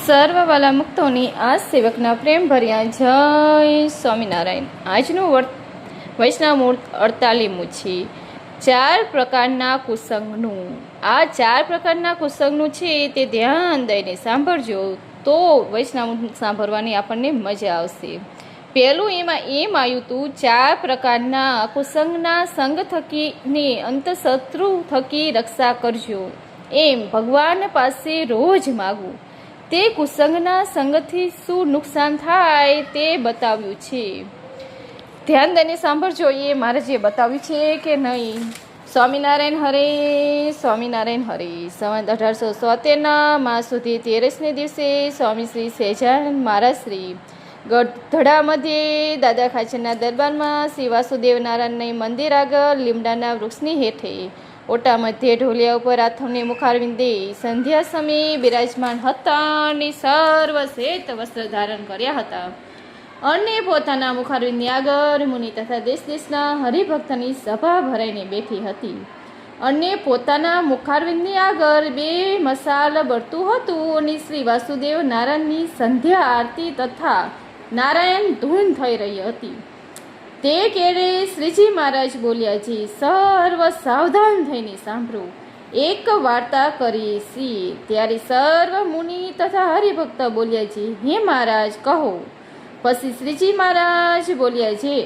સર્વવાલા મુક્તોની આ સેવકના પ્રેમ ભર્યા જય સ્વામિનારાયણ। આજનું વૈષ્ણવ 48મું છે। 4 પ્રકારના કુસંગનું। આ 4 પ્રકારના કુસંગનું છે તે ધ્યાન દઈને સાંભળજો તો વૈષ્ણવ સાંભળવાની આપણને મજા આવશે। પહેલું એમાં એમ આવ્યું હતું 4 પ્રકારના કુસંગના સંગ થકી ને અંતશત્રુ થકી રક્ષા કરજો એમ ભગવાન પાસે રોજ માગવું। તે કુસંગના સંગથી શું નુકસાન થાય તે બતાવ્યું છે। ધ્યાન દઈને સાંભળજો એ મહારાજે બતાવ્યું છે કે નહીં। સ્વામિનારાયણ હરે, સ્વામિનારાયણ હરે। સંવત 1877 માસ સુધી 13ને દિવસે સ્વામી શ્રી સહેજાનંદ મહારાજ શ્રી ગઢડા મધ્યે દાદા ખાચરના દરબારમાં શ્રી વાસુદેવ નારાયણના મંદિર આગળ લીમડાના વૃક્ષની હેઠે ઓટા મધ્યે ઢોલિયા ઉપર આથમને મુખારવિંદે સંધ્યા સમયે બિરાજમાન હતા અને સર્વ શ્વેત વસ્ત્ર ધારણ કર્યા હતા અને પોતાના મુખારવિંદની આગળ મુનિ તથા દેશ દેશના હરિભક્તની સભા ભરાઈને બેઠી હતી અને પોતાના મુખારવિંદની આગળ 2 મસાલ બળતું હતું અને શ્રી વાસુદેવ નારાયણની સંધ્યા આરતી તથા નારાયણ ધૂન થઈ રહી હતી। તે કેળે શ્રીજી મહારાજ બોલ્યા છે, સર્વ સાવધાન થઈને સાંભળો, એક વાર્તા કરીએ છીએ। ત્યારે સર્વ મુનિ તથા હરિભક્ત બોલ્યા છે, હે મહારાજ કહો। પછી શ્રીજી મહારાજ બોલ્યા છે,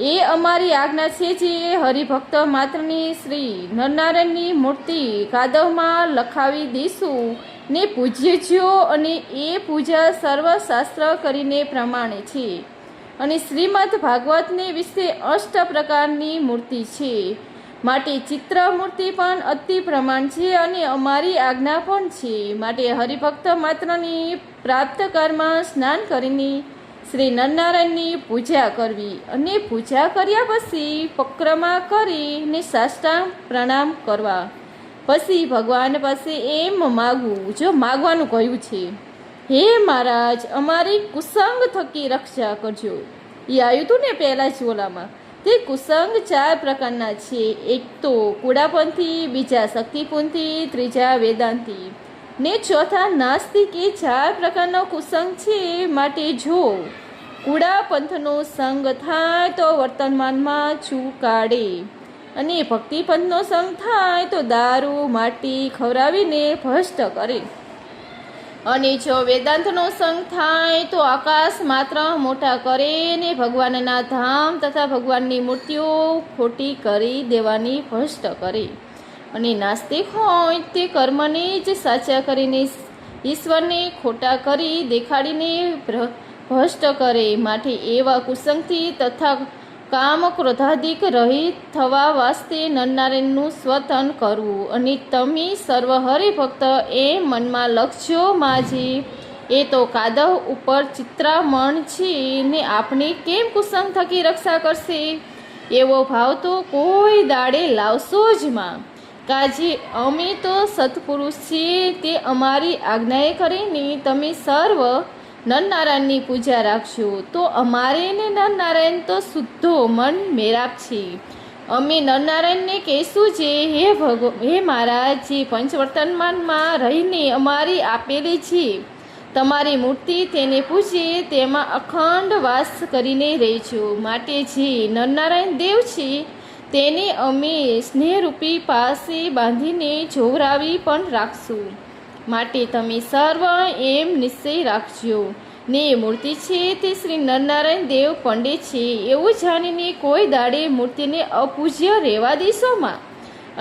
એ અમારી આજ્ઞા છે જે હરિભક્ત માત્રની શ્રી નરનારાયણની મૂર્તિ કાદવમાં લખાવી દઈશું ને પૂજ્યજો અને એ પૂજા સર્વશાસ્ત્ર કરીને પ્રમાણે છે અને શ્રીમદ ભાગવતને વિશે 8 પ્રકારની મૂર્તિ છે માટે ચિત્ર મૂર્તિ પણ અતિ પ્રમાણ છે અને અમારી આજ્ઞા પણ છે માટે હરિભક્ત માત્રની પ્રાપ્ત કાળમાં સ્નાન કરીને શ્રી નરનારાયણની પૂજા કરવી અને પૂજા કર્યા પછી પક્રમા કરીને સાષ્ટાંગ પ્રણામ કરવા। પછી ભગવાન પાસે એમ માગવું, જો માગવાનું કહ્યું છે, હે મહારાજ અમારી કુસંગ થકી રક્ષા કરજો। એ આવ્યું હતું ને પહેલા જ ઓલામાં। તે કુસંગ 4 પ્રકારના છે। એક તો કુડાપંથી, બીજા શક્તિપૂંથી, ત્રીજા વેદાંતી ને ચોથા નાસ્તિક। એ 4 પ્રકારનો કુસંગ છે માટે જો કુડાપંથનો સંગ થાય તો વર્તમાનમાં ચૂકાડે અને ભક્તિપંથનો સંગ થાય તો દારૂ માટી ખવડાવીને ભ્રષ્ટ કરે અને જો વેદાંતનો સંગ થાય તો આકાશ માત્ર મોટા કરે ને ભગવાનના ધામ તથા ભગવાનની મૂર્તિઓ ખોટી કરી દેવાની ભ્રષ્ટ કરે અને નાસ્તિક હોય તે કર્મને જ સાચા કરીને ઈશ્વરને ખોટા કરી દેખાડીને ભ્રષ્ટ કરે। માટે એવા કુસંગથી તથા કામ ક્રોધાધિક રહિત થવા વાસ્તે નરનારાયણનું સ્વતન કરવું અને તમે સર્વ હરિભક્ત એ મનમાં લખજો માજી એ તો કાદવ ઉપર ચિત્રામણ છે ને આપણે કેમ કુસંગ થકી રક્ષા કરશે એવો ભાવ તો કોઈ દાડે લાવશો જ માં। કાજે અમે તો સત્પુરુષ છીએ તે અમારી આજ્ઞાએ કરીને તમે સર્વ નરનારાયણની પૂજા રાખશો તો અમારે ને નરનારાયણ તો શુદ્ધો મન મેરાપ છે। અમે નરનારાયણને કહેશું જે હે મહારાજ જે પંચવર્તમાનમાં રહીને અમારી આપેલી છે તમારી મૂર્તિ તેને પૂજે તેમાં અખંડ વાસ કરીને રહેજો। માટે જે નરનારાયણ દેવ છે તેને અમે સ્નેહરૂપી પાસે બાંધીને જોવરાવી પણ રાખશું। માટે તમે સર્વ એમ નિશ્ચય રાખજો ને એ મૂર્તિ છે તે શ્રી નરનારાયણ દેવ પંડે છે એવું જાણીને કોઈ દાડે મૂર્તિને અપૂજ્ય રહેવા દેશોમાં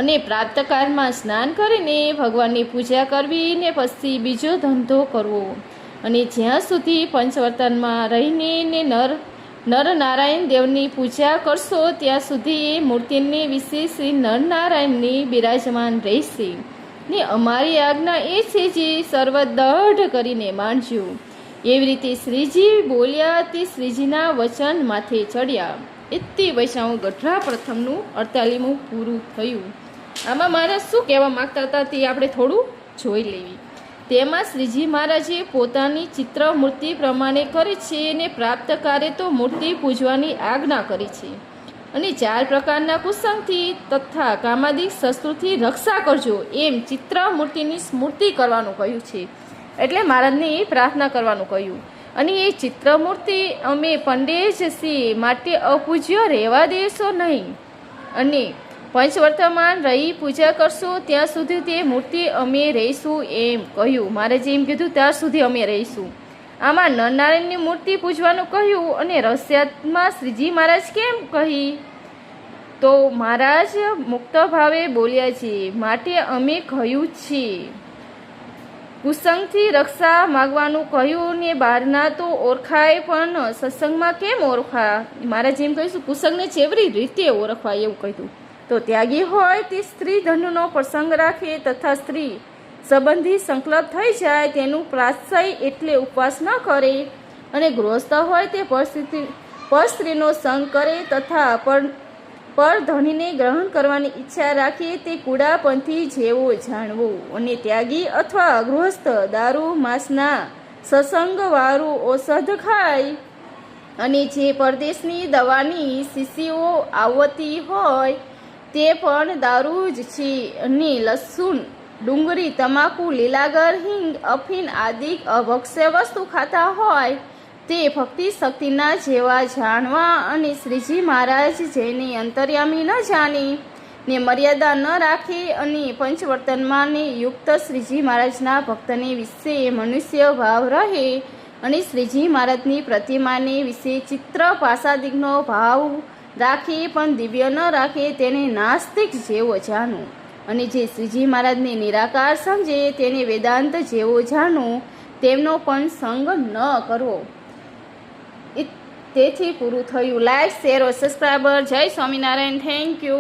અને પ્રાપ્તકાળમાં સ્નાન કરીને ભગવાનની પૂજા કરવી ને પછી બીજો ધંધો કરવો અને જ્યાં સુધી પંચવર્તનમાં રહીને ને નરનારાયણ દેવની પૂજા કરશો ત્યાં સુધી એ મૂર્તિને વિશે શ્રી નરનારાયણની બિરાજમાન રહેશે ને અમારી આજ્ઞા એ છે જે સર્વદઢ કરીને માનજો। એવી રીતે શ્રીજી બોલ્યા તે શ્રીજીના વચન માથે ચડ્યા। એથી વૈષ્ણવ ગઢડા પ્રથમનું 48મું પૂરું થયું। આમાં મહારાજ શું કહેવા માગતા હતા તે આપણે થોડું જોઈ લેવી। તેમાં શ્રીજી મહારાજે પોતાની ચિત્ર મૂર્તિ પ્રમાણે કરી છે અને પ્રાપ્તકારે તો મૂર્તિ પૂજવાની આજ્ઞા કરી છે અને 4 પ્રકારના કુસંગથી તથા કામાદિક શસ્ત્રોથી રક્ષા કરજો એમ ચિત્ર મૂર્તિની સ્મૃતિ કરવાનું કહ્યું છે। એટલે મહારાજને પ્રાર્થના કરવાનું કહ્યું. અને એ ચિત્રમૂર્તિ અમે પંડેજ છીએ, માટે અપૂજ્ય રહેવા દેશો નહીં, અને પંચવર્તમાન રહી પૂજા કરશો ત્યાં સુધી તે મૂર્તિ અમે રહીશું એમ કહ્યું. મહારાજે એમ કીધું ત્યાં સુધી અમે રહીશું. આમાં નરનારાયણની મૂર્તિ પૂજવાનું કહ્યું. અને રહસ્યાત્મા શ્રીજી મહારાજ કેમ કહી? તો મહારાજ મુક્ત ભાવે બોલ્યા છે, માટે અમે કહ્યું છે. કુસંગથી રક્ષા માગવાનું કહ્યું ને બહારના તો ઓળખાય, પણ સત્સંગમાં કેમ ઓળખા? મહારાજ એમ કહીશું કુસંગને ચેવરી રીતે ઓળખવા એવું કહ્યું. તો ત્યાગી હોય તે સ્ત્રી ધનનો પ્રસંગ રાખે તથા સ્ત્રી સંબંધી સંકલ્પ થઈ જાય તેનું પ્રાશ્રય એટલે ઉપવાસ ન કરે. અને ગૃહસ્થ હોય તે પર સ્ત્રીનો સંગ કરે તથા પર ધણીને ગ્રહણ કરવાની ઈચ્છા રાખે તે કુડાપંથી જેવો જાણવો. અને ત્યાગી અથવા ગૃહસ્થ દારૂ માંસના સત્સંગવાળું ઔષધ ખાય, અને જે પરદેશની દવાની શીશીઓ આવતી હોય તે પણ દારૂ જ છે. અને લસુન, ડુંગળી, તમાકુ, લીલાગર, હિંગ, અફીણ આદિ અભક્ષ્ય વસ્તુ ખાતા હોય તે ભક્તિ શક્તિના જેવા જાણવા. અને શ્રીજી મહારાજ જેને અંતર્યામી ન જાણે ને મર્યાદા ન રાખે અને પંચવર્તનમાં યુક્ત શ્રીજી મહારાજના ભક્તને વિશે મનુષ્ય ભાવ રહે, અને શ્રીજી મહારાજની પ્રતિમાને વિશે ચિત્ર પાસાદિકનો ભાવ રાખે પણ દિવ્ય ન રાખે તેને નાસ્તિક જેવો જાણો. અને જે શ્રીજી મહારાજને નિરાકાર સમજે તેને વેદાંત જેવો જાણો, તેમનો પણ સંગ ન કરવો. તેથી પૂરું થયું. Like, share, subscriber. જય સ્વામિનારાયણ. Thank you.